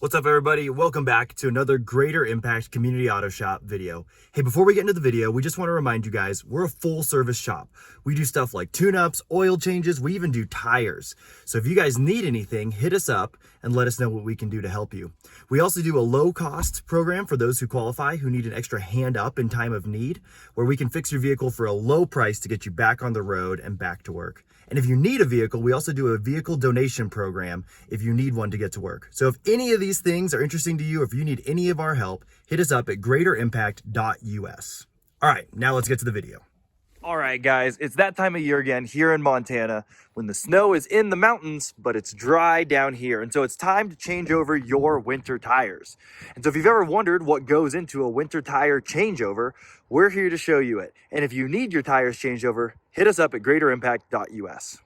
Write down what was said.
What's up, everybody? Welcome back to another Greater Impact Community Auto Shop video. Hey, before we get into the video, we just want to remind you guys, we're a full service shop. We do stuff like tune-ups, oil changes, we even do tires. So if you guys need anything, hit us up and let us know what we can do to help you. We also do a low-cost program for those who qualify, who need an extra hand up in time of need, where we can fix your vehicle for a low price to get you back on the road and back to work. And if you need a vehicle, we also do a vehicle donation program if you need one to get to work. So if any of these things are interesting to you, if you need any of our help, hit us up at greaterimpact.us. All right, now let's get to the video. All right, guys, it's that time of year again here in Montana when the snow is in the mountains, but it's dry down here. And so it's time to change over your winter tires. And so if you've ever wondered what goes into a winter tire changeover, we're here to show you it. And if you need your tires changed over, hit us up at greaterimpact.us.